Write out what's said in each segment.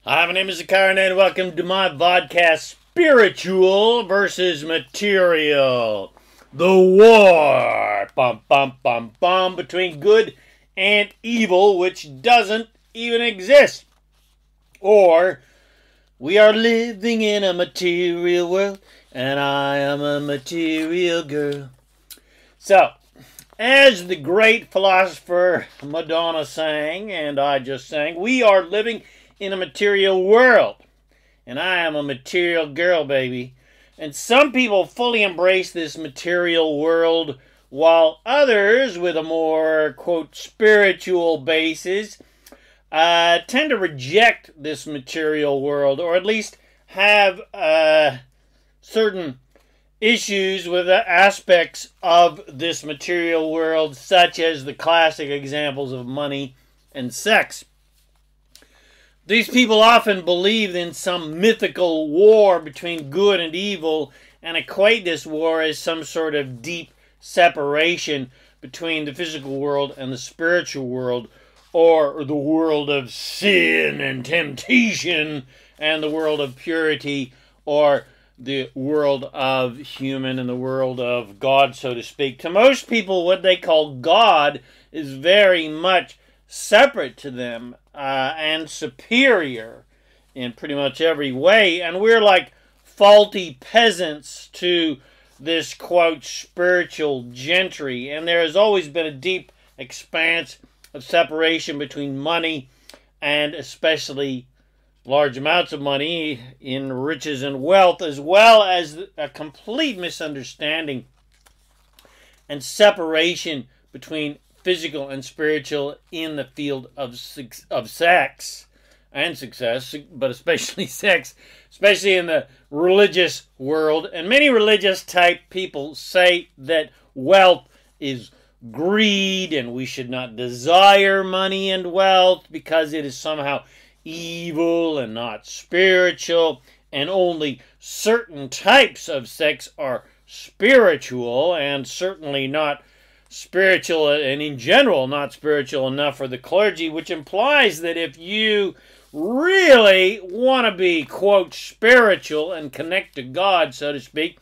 Hi, my name is ZaKaiRan and welcome to my vodcast, Spiritual versus Material. The war, between good and evil, which doesn't even exist. Or, we are living in a material world, and I am a material girl. So, as the great philosopher Madonna sang, and I just sang, we are living in a material world. And I am a material girl, baby. And some people fully embrace this material world, while others, with a more, quote, spiritual basis, tend to reject this material world, or at least have certain issues with the aspects of this material world, such as the classic examples of money and sex. These people often believe in some mythical war between good and evil and equate this war as some sort of deep separation between the physical world and the spiritual world, or the world of sin and temptation and the world of purity, or the world of human and the world of God, so to speak. To most people, what they call God is very much separate to them and superior in pretty much every way, and we're like faulty peasants to this, quote, spiritual gentry. And there has always been a deep expanse of separation between money, and especially large amounts of money in riches and wealth, as well as a complete misunderstanding and separation between physical and spiritual in the field of sex and success, but especially sex, especially in the religious world. And many religious type people say that wealth is greed and we should not desire money and wealth because it is somehow evil and not spiritual, and only certain types of sex are spiritual, and certainly not spiritual, and in general not spiritual enough for the clergy, which implies that if you really want to be, quote, spiritual and connect to God, so to speak,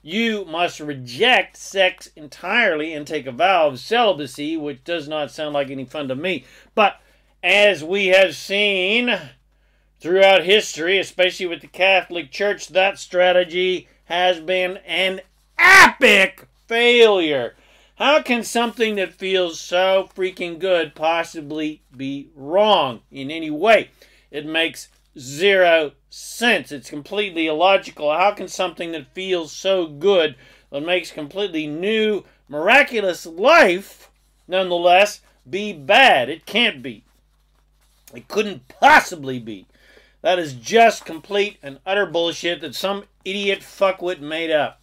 you must reject sex entirely and take a vow of celibacy, which does not sound like any fun to me. But as we have seen throughout history, especially with the Catholic Church, that strategy has been an epic failure. How can something that feels so freaking good possibly be wrong in any way? It makes zero sense. It's completely illogical. How can something that feels so good, that makes completely new, miraculous life, nonetheless, be bad? It can't be. It couldn't possibly be. That is just complete and utter bullshit that some idiot fuckwit made up.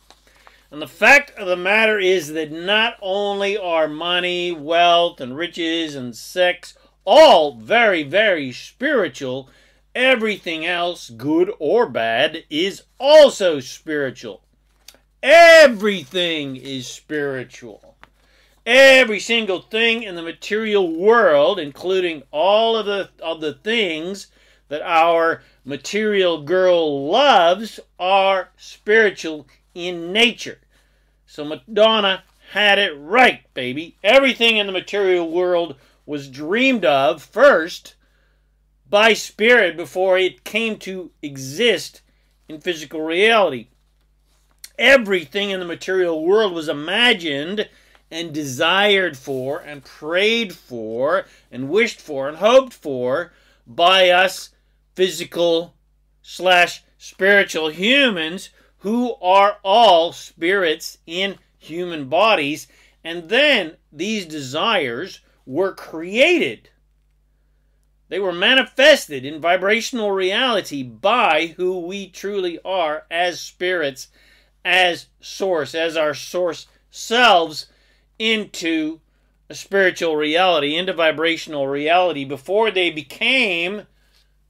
And the fact of the matter is that not only are money, wealth, and riches, and sex all very, very spiritual, everything else, good or bad, is also spiritual. Everything is spiritual. Every single thing in the material world, including all of the things that our material girl loves, are spiritual in nature. So Madonna had it right, baby. Everything in the material world was dreamed of first by spirit before it came to exist in physical reality. Everything in the material world was imagined and desired for and prayed for and wished for and hoped for by us physical/spiritual humans, who are all spirits in human bodies. And then these desires were created. They were manifested in vibrational reality by who we truly are as spirits, as source, as our source selves, into a spiritual reality, into vibrational reality, before they became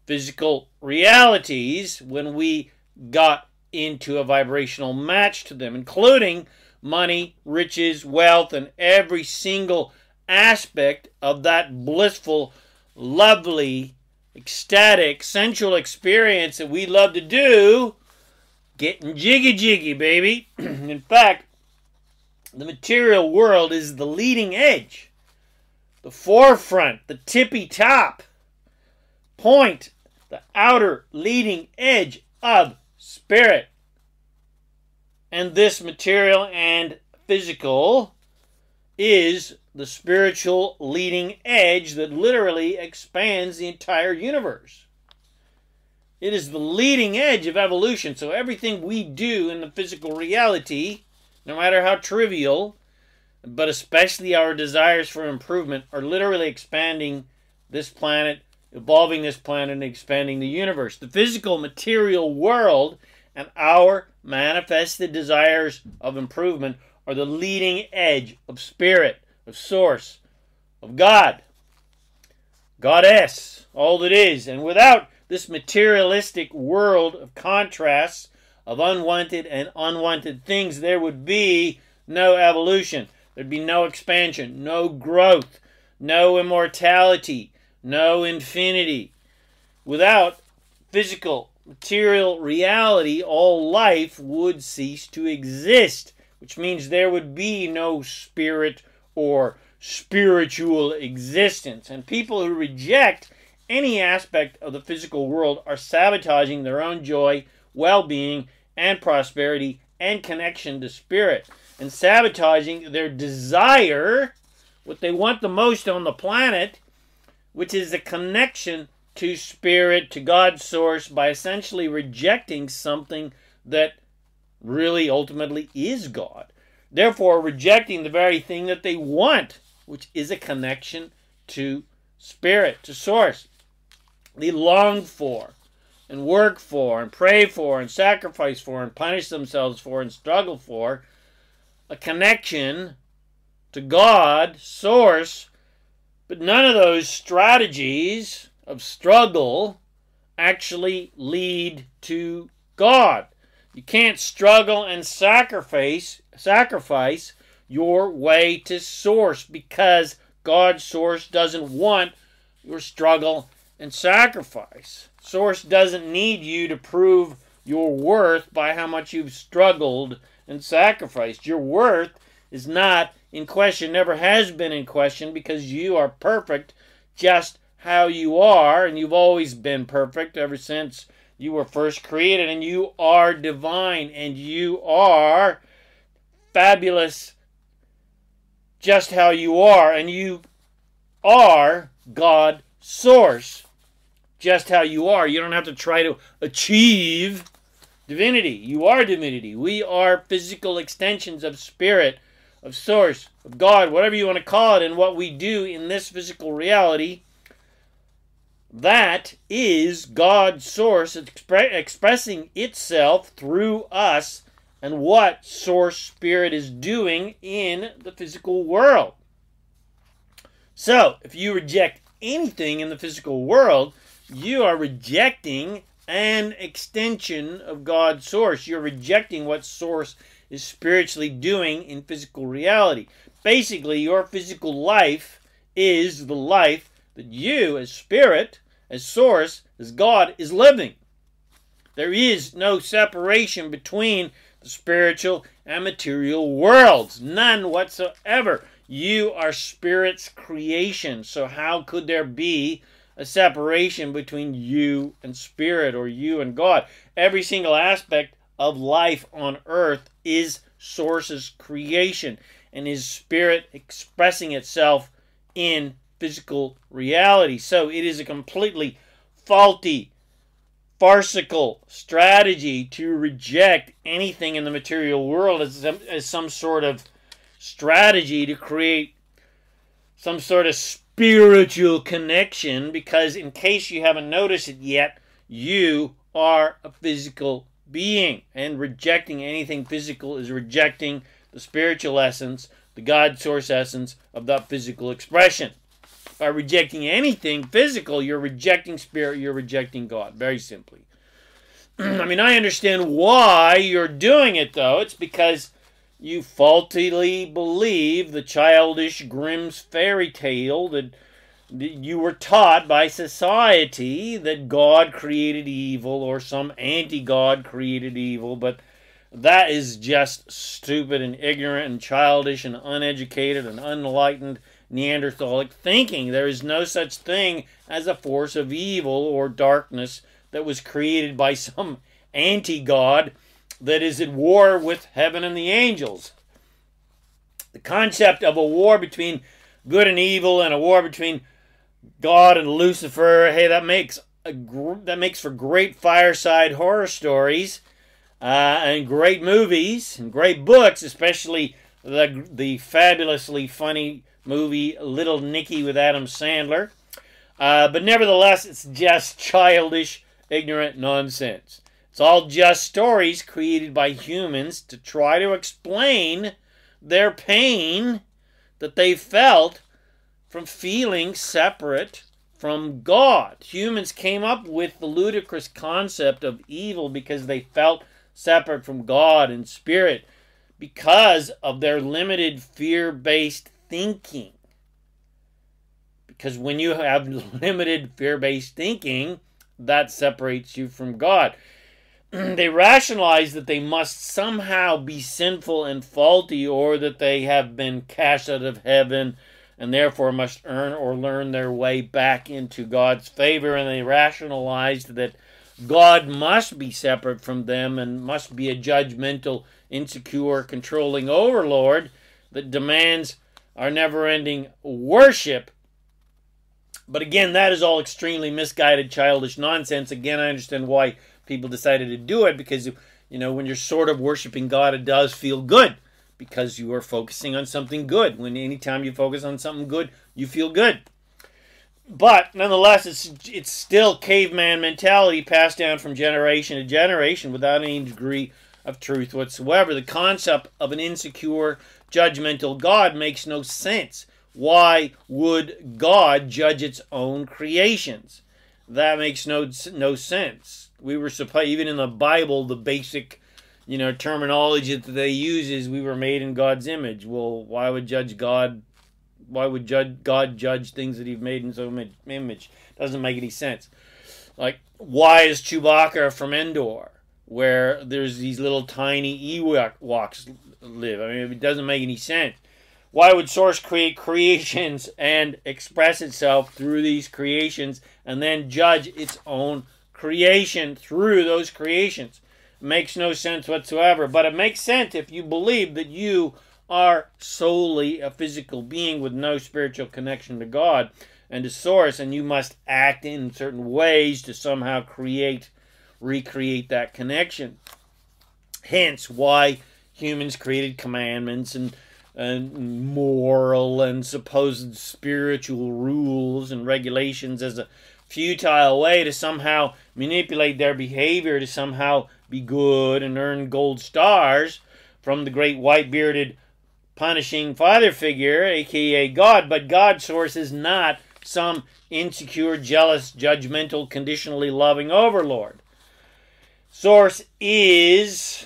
physical realities when we got into a vibrational match to them, including money, riches, wealth, and every single aspect of that blissful, lovely ecstatic, sensual experience that we love to do, getting jiggy, baby. In fact, the material world is the leading edge, the forefront, the tippy top point, the outer leading edge of spirit. And this material and physical is the spiritual leading edge that literally expands the entire universe. It is the leading edge of evolution. So everything we do in the physical reality, no matter how trivial, but especially our desires for improvement, are literally expanding this planet, evolving this planet, and expanding the universe. The physical material world and our manifested desires of improvement are the leading edge of spirit, of source, of God, Goddess, all that is. And without this materialistic world of contrasts, of unwanted and unwanted things, there would be no evolution. There'd be no expansion, no growth, no immortality, no infinity. Without physical, material reality, all life would cease to exist, which means there would be no spirit or spiritual existence. And people who reject any aspect of the physical world are sabotaging their own joy, well-being, and prosperity and connection to spirit, and sabotaging their desire, what they want the most on the planet, which is the connection to spirit, to God's source, by essentially rejecting something that really ultimately is God. Therefore, rejecting the very thing that they want, which is a connection to spirit, to source. They long for, and work for, and pray for, and sacrifice for, and punish themselves for, and struggle for a connection to God, source. But none of those strategies of struggle actually lead to God. You can't struggle and sacrifice your way to source, because God's source doesn't want your struggle and sacrifice. Source doesn't need you to prove your worth by how much you've struggled and sacrificed. Your worth is not in question, never has been in question, because you are perfect just how you are, and you've always been perfect ever since you were first created, and you are divine, and you are fabulous just how you are, and you are God source just how you are. You don't have to try to achieve divinity. You are divinity. We are physical extensions of spirit, of source, of God, whatever you want to call it. And what we do in this physical reality, that is God's source expressing itself through us, and what source spirit is doing in the physical world. So, if you reject anything in the physical world, you are rejecting an extension of God's source. You're rejecting what source is spiritually doing in physical reality. Basically, your physical life is the life that you, as spirit, as source, as God, is living. There is no separation between the spiritual and material worlds. None whatsoever. You are spirit's creation. So how could there be a separation between you and spirit, or you and God? Every single aspect of life on earth is source's creation, and is spirit expressing itself in physical reality. So it is a completely faulty, farcical strategy to reject anything in the material world as some sort of strategy to create some sort of spiritual connection, because in case you haven't noticed it yet, you are a physical being, and rejecting anything physical is rejecting the spiritual essence, the God source essence of that physical expression. By rejecting anything physical, you're rejecting spirit, you're rejecting God, very simply. I mean, I understand why you're doing it, though. It's because you faultily believe the childish Grimm's fairy tale that You were taught by society that God created evil or some anti-God created evil, but that is just stupid and ignorant and childish and uneducated and unenlightened Neanderthalic thinking. There is no such thing as a force of evil or darkness that was created by some anti-God that is at war with heaven and the angels. The concept of a war between good and evil and a war between God and Lucifer, hey, that makes for great fireside horror stories and great movies and great books, especially the fabulously funny movie Little Nicky with Adam Sandler. But nevertheless, it's just childish, ignorant nonsense. It's all just stories created by humans to try to explain their pain that they felt from feeling separate from God. Humans came up with the ludicrous concept of evil because they felt separate from God and spirit because of their limited fear-based thinking. Because when you have limited fear-based thinking, that separates you from God. They rationalize that they must somehow be sinful and faulty, or that they have been cast out of heaven and therefore must earn or learn their way back into God's favor. And they rationalized that God must be separate from them and must be a judgmental, insecure, controlling overlord that demands our never-ending worship. But again, that is all extremely misguided, childish nonsense. Again, I understand why people decided to do it, because, you know, when you're sort of worshiping God, it does feel good because you are focusing on something good. Anytime you focus on something good, you feel good. But nonetheless, it's still caveman mentality passed down from generation to generation without any degree of truth whatsoever. The concept of an insecure, judgmental God makes no sense. Why would God judge its own creations? That makes no sense. We were supposed, even in the Bible, the basic, terminology that they use is we were made in God's image. Well, why would God judge things that He's made in His own image? Doesn't make any sense. Like, why is Chewbacca from Endor, where there's these little tiny Ewoks live? I mean, it doesn't make any sense. Why would Source create creations and express itself through these creations and then judge its own creation through those creations? It makes no sense whatsoever. But it makes sense if you believe that you are solely a physical being with no spiritual connection to God and to Source, and you must act in certain ways to somehow recreate that connection. Hence why humans created commandments and moral and supposed spiritual rules and regulations as a futile way to somehow manipulate their behavior to somehow be good and earn gold stars from the great white-bearded punishing father figure, aka God. But God, Source, is not some insecure, jealous, judgmental, conditionally loving overlord. Source is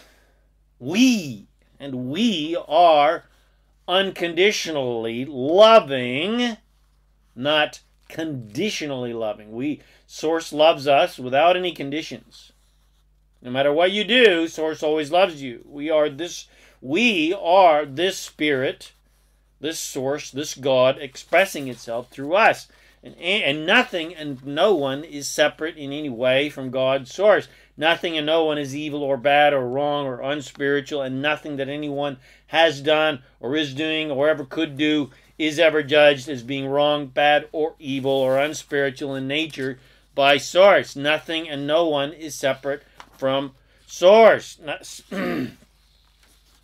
we, and we are unconditionally loving, not conditionally loving. Source loves us without any conditions. No matter what you do, Source always loves you. We are this spirit, this Source, this God expressing itself through us. And nothing and no one is separate in any way from God's Source. Nothing and no one is evil or bad or wrong or unspiritual, and nothing that anyone has done or is doing or ever could do is ever judged as being wrong, bad, or evil or unspiritual in nature by Source. Nothing and no one is separate from Source.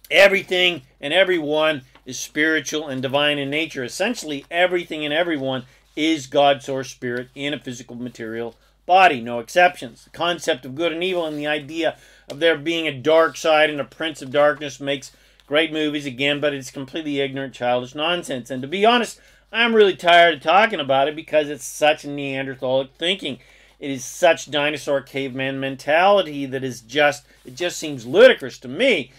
Everything and everyone is spiritual and divine in nature. Essentially, everything and everyone is God, Source, Spirit in a physical material body. No exceptions. The concept of good and evil and the idea of there being a dark side and a prince of darkness makes great movies again, but it's completely ignorant, childish nonsense. And to be honest, I'm really tired of talking about it because it's such Neanderthalic thinking. It is such dinosaur caveman mentality that it just seems ludicrous to me.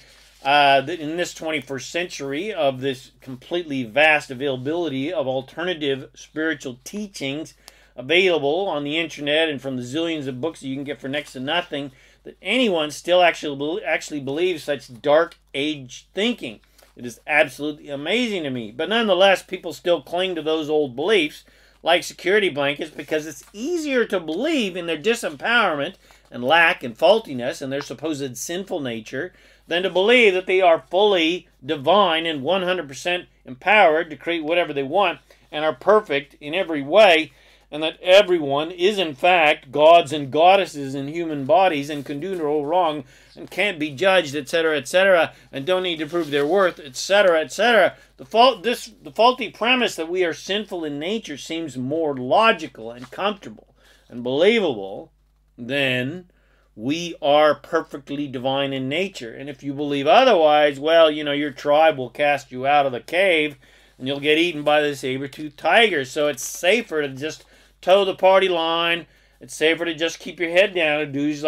in this 21st century of this completely vast availability of alternative spiritual teachings available on the internet and from the zillions of books that you can get for next to nothing, that anyone still actually believes such dark age thinking. It is absolutely amazing to me. But nonetheless, people still cling to those old beliefs like security blankets because it's easier to believe in their disempowerment and lack and faultiness and their supposed sinful nature than to believe that they are fully divine and 100% empowered to create whatever they want and are perfect in every way, and that everyone is in fact gods and goddesses in human bodies and can do no wrong and can't be judged, etc., and don't need to prove their worth, etc. The faulty premise that we are sinful in nature seems more logical and comfortable and believable than we are perfectly divine in nature. And if you believe otherwise, well, your tribe will cast you out of the cave and you'll get eaten by the saber-toothed tiger. So it's safer to just toe the party line. It's safer to just keep your head down and do as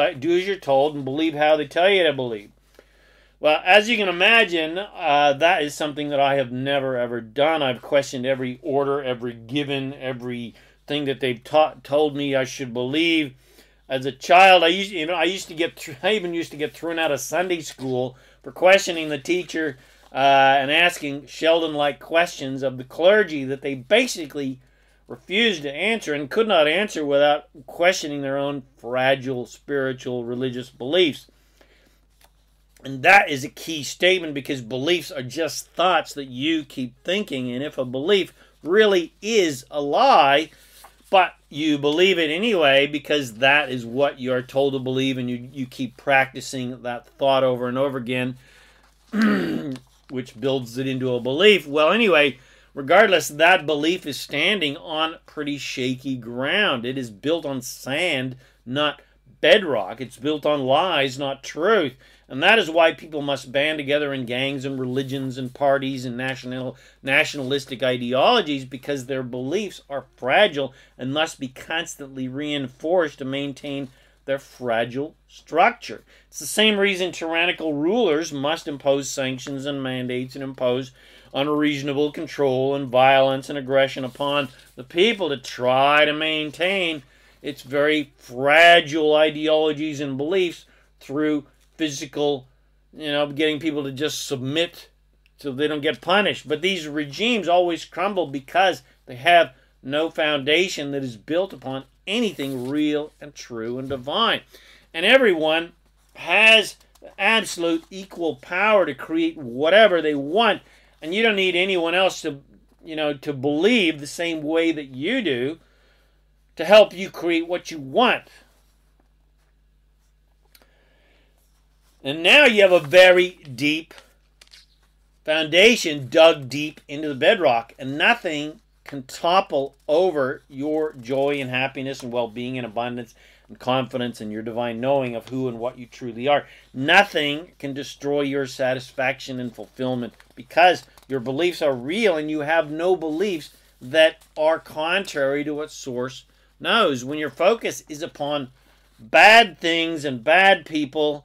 you're told and believe how they tell you to believe. Well, as you can imagine, that is something that I have never, ever done. I've questioned every order, every given, everything that they've told me I should believe. As a child, I even used to get thrown out of Sunday school for questioning the teacher and asking Sheldon-like questions of the clergy that they basically refused to answer and could not answer without questioning their own fragile spiritual religious beliefs. And that is a key statement because beliefs are just thoughts that you keep thinking. And if a belief really is a lie, but you believe it anyway because that is what you are told to believe, and you keep practicing that thought over and over again, which builds it into a belief. Well, anyway, regardless, that belief is standing on pretty shaky ground. It is built on sand, not bedrock. It's built on lies, not truth. And that is why people must band together in gangs and religions and parties and nationalistic ideologies, because their beliefs are fragile and must be constantly reinforced to maintain their fragile structure. It's the same reason tyrannical rulers must impose sanctions and mandates and impose unreasonable control and violence and aggression upon the people to try to maintain its very fragile ideologies and beliefs through physical, getting people to just submit so they don't get punished. But these regimes always crumble because they have no foundation that is built upon anything real and true and divine. And everyone has absolute equal power to create whatever they want. And you don't need anyone else to, to believe the same way that you do to help you create what you want. And now you have a very deep foundation dug deep into the bedrock, and nothing can topple over your joy and happiness and well-being and abundance and confidence and your divine knowing of who and what you truly are. Nothing can destroy your satisfaction and fulfillment because your beliefs are real and you have no beliefs that are contrary to what Source knows. When your focus is upon bad things and bad people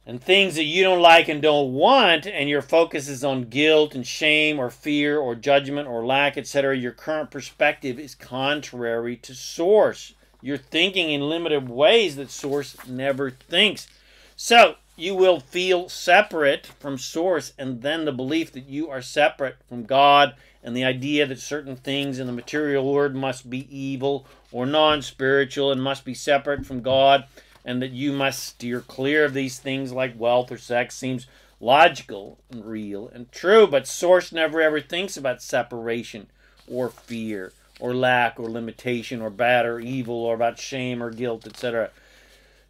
and things that you don't like and don't want, and your focus is on guilt and shame or fear or judgment or lack, etc., your current perspective is contrary to Source. You're thinking in limited ways that Source never thinks. So you will feel separate from Source, and then the belief that you are separate from God and the idea that certain things in the material world must be evil or non-spiritual and must be separate from God, and that you must steer clear of these things like wealth or sex seems logical and real and true. But Source never ever thinks about separation or fear or lack or limitation or bad or evil or about shame or guilt, etc.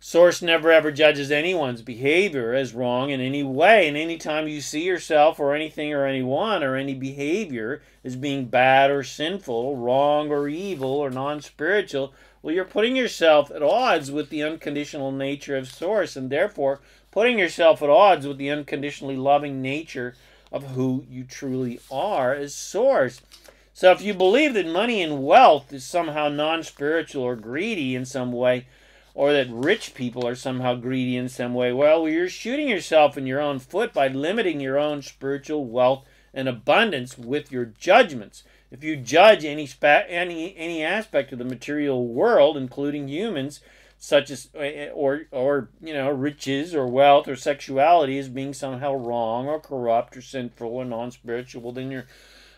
Source never ever judges anyone's behavior as wrong in any way. And anytime you see yourself or anything or anyone or any behavior as being bad or sinful, wrong or evil or non-spiritual, well, you're putting yourself at odds with the unconditional nature of Source, and therefore putting yourself at odds with the unconditionally loving nature of who you truly are as Source. So if you believe that money and wealth is somehow non-spiritual or greedy in some way, or that rich people are somehow greedy in some way. Well, you're shooting yourself in your own foot by limiting your own spiritual wealth and abundance with your judgments. If you judge any aspect of the material world, including humans, such as riches or wealth or sexuality, as being somehow wrong or corrupt or sinful or non-spiritual, then you're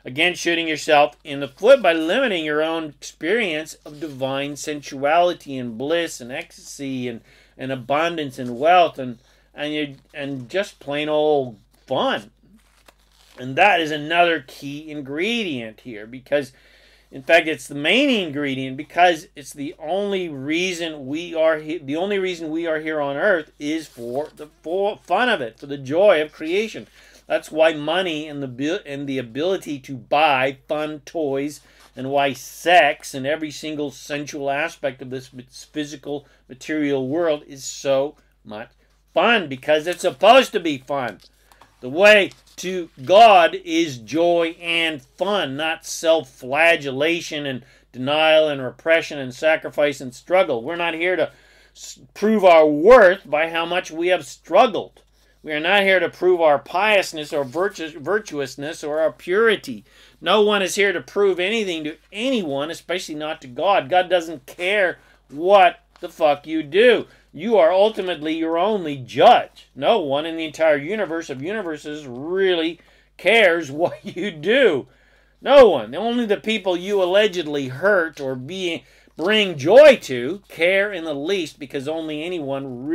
again shooting yourself in the foot by limiting your own experience of divine sensuality and bliss and ecstasy and abundance and wealth and just plain old fun. And that is another key ingredient here, because in fact it's the main ingredient, because it's the only reason we are here. The only reason we are here on earth is for the fun of it, for the joy of creation. That's why money and the ability to buy fun toys, and why sex and every single sensual aspect of this physical material world is so much fun, because it's supposed to be fun. The way to God is joy and fun, not self-flagellation and denial and repression and sacrifice and struggle. We're not here to prove our worth by how much we have struggled. We are not here to prove our piousness or virtuousness or our purity. No one is here to prove anything to anyone, especially not to God. God doesn't care what the fuck you do. You are ultimately your only judge. No one in the entire universe of universes really cares what you do. No one. Only the people you allegedly hurt or bring joy to care in the least, because all anyone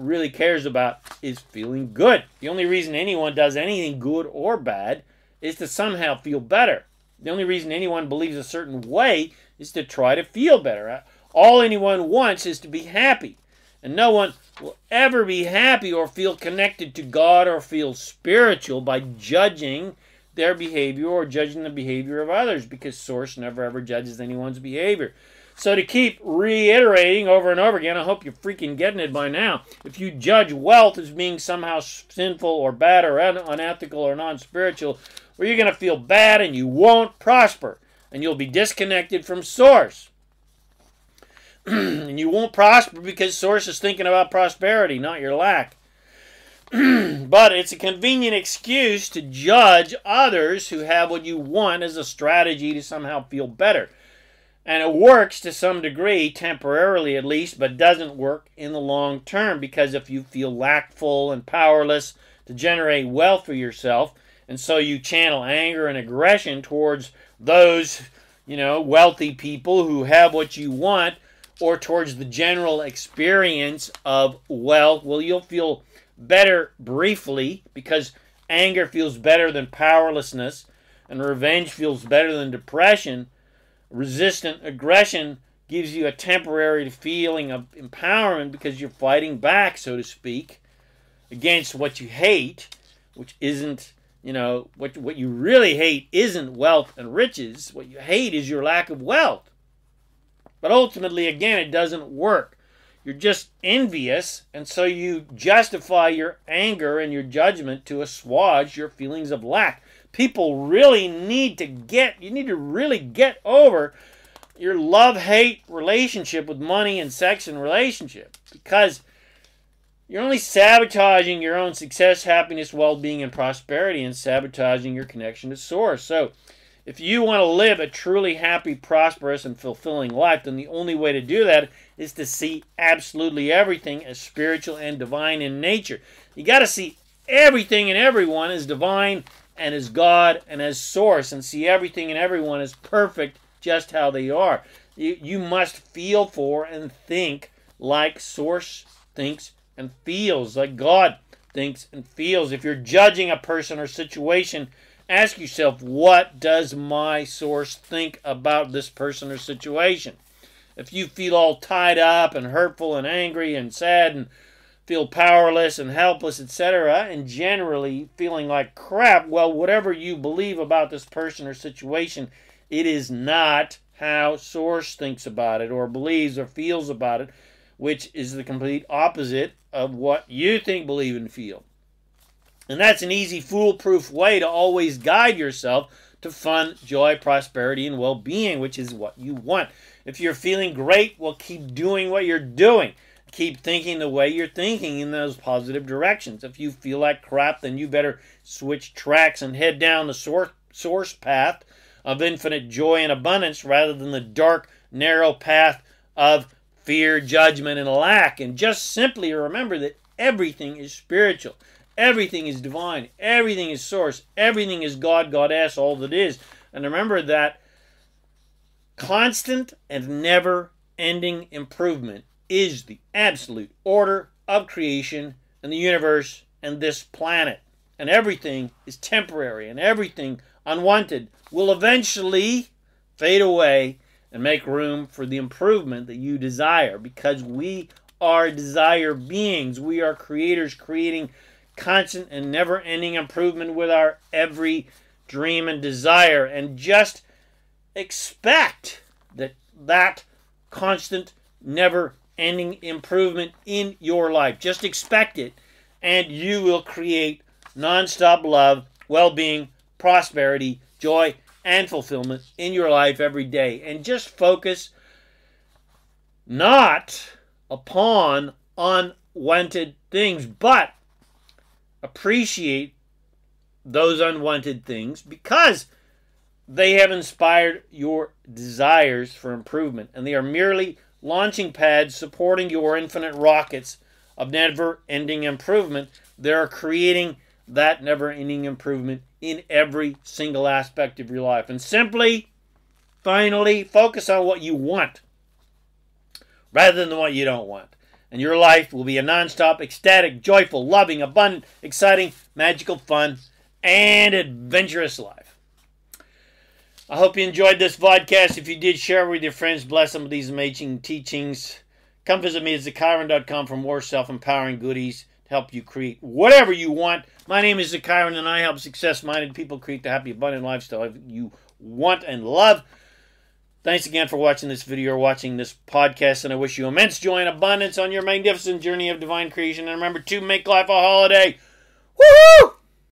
really cares about is feeling good. The only reason anyone does anything good or bad is to somehow feel better. The only reason anyone believes a certain way is to try to feel better. All anyone wants is to be happy. And no one will ever be happy or feel connected to God or feel spiritual by judging their behavior or judging the behavior of others, because Source never ever judges anyone's behavior. So to keep reiterating over and over again, I hope you're freaking getting it by now. If you judge wealth as being somehow sinful or bad or unethical or non-spiritual, well, you're going to feel bad and you won't prosper. And you'll be disconnected from Source. And you won't prosper because Source is thinking about prosperity, not your lack. But it's a convenient excuse to judge others who have what you want as a strategy to somehow feel better. And it works to some degree, temporarily at least, but doesn't work in the long term, because if you feel lackful and powerless to generate wealth for yourself, and so you channel anger and aggression towards those, wealthy people who have what you want, or towards the general experience of wealth, well, you'll feel better briefly, because anger feels better than powerlessness, and revenge feels better than depression. Resistant aggression gives you a temporary feeling of empowerment, because you're fighting back, so to speak, against what you hate, which isn't, what you really hate isn't wealth and riches. What you hate is your lack of wealth. But ultimately, again, it doesn't work. You're just envious, and so you justify your anger and your judgment to assuage your feelings of lack. People really need to really get over your love-hate relationship with money and sex and relationship, because you're only sabotaging your own success, happiness, well-being, and prosperity, and sabotaging your connection to Source. So if you want to live a truly happy, prosperous, and fulfilling life, then the only way to do that is to see absolutely everything as spiritual and divine in nature. You got to see everything and everyone as divine and as God and as Source, and see everything and everyone as perfect just how they are. You must feel for and think like Source thinks and feels, like God thinks and feels. If you're judging a person or situation, ask yourself, what does my Source think about this person or situation? If you feel all tied up and hurtful and angry and sad and feel powerless and helpless, etc., and generally feeling like crap, well, whatever you believe about this person or situation, it is not how Source thinks about it or believes or feels about it, which is the complete opposite of what you think, believe, and feel. And that's an easy, foolproof way to always guide yourself to fun, joy, prosperity, and well-being, which is what you want. If you're feeling great, well, keep doing what you're doing. Keep thinking the way you're thinking in those positive directions. If you feel like crap, then you better switch tracks and head down the source path of infinite joy and abundance rather than the dark, narrow path of fear, judgment, and lack. And just simply remember that everything is spiritual. Everything is divine. Everything is source. Everything is God, Goddess, all that is. And remember that constant and never-ending improvement is the absolute order of creation and the universe and this planet. And everything is temporary, and everything unwanted will eventually fade away and make room for the improvement that you desire, because we are desire beings. We are creators creating constant and never-ending improvement with our every dream and desire. And just expect that constant, never-ending improvement in your life. Just expect it, and you will create non-stop love, well-being, prosperity, joy, and fulfillment in your life every day. And just focus not upon unwanted things, but appreciate those unwanted things because they have inspired your desires for improvement, and they are merely launching pads supporting your infinite rockets of never-ending improvement. They're creating that never-ending improvement in every single aspect of your life. And simply, finally, focus on what you want rather than what you don't want. And your life will be a non-stop, ecstatic, joyful, loving, abundant, exciting, magical, fun, and adventurous life. I hope you enjoyed this podcast. If you did, share it with your friends. Bless them with these amazing teachings. Come visit me at ZaKaiRan.com for more self-empowering goodies to help you create whatever you want. My name is ZaKaiRan, and I help success-minded people create the happy, abundant lifestyle you want and love. Thanks again for watching this video or watching this podcast, and I wish you immense joy and abundance on your magnificent journey of divine creation. And remember to make life a holiday. Woo-hoo!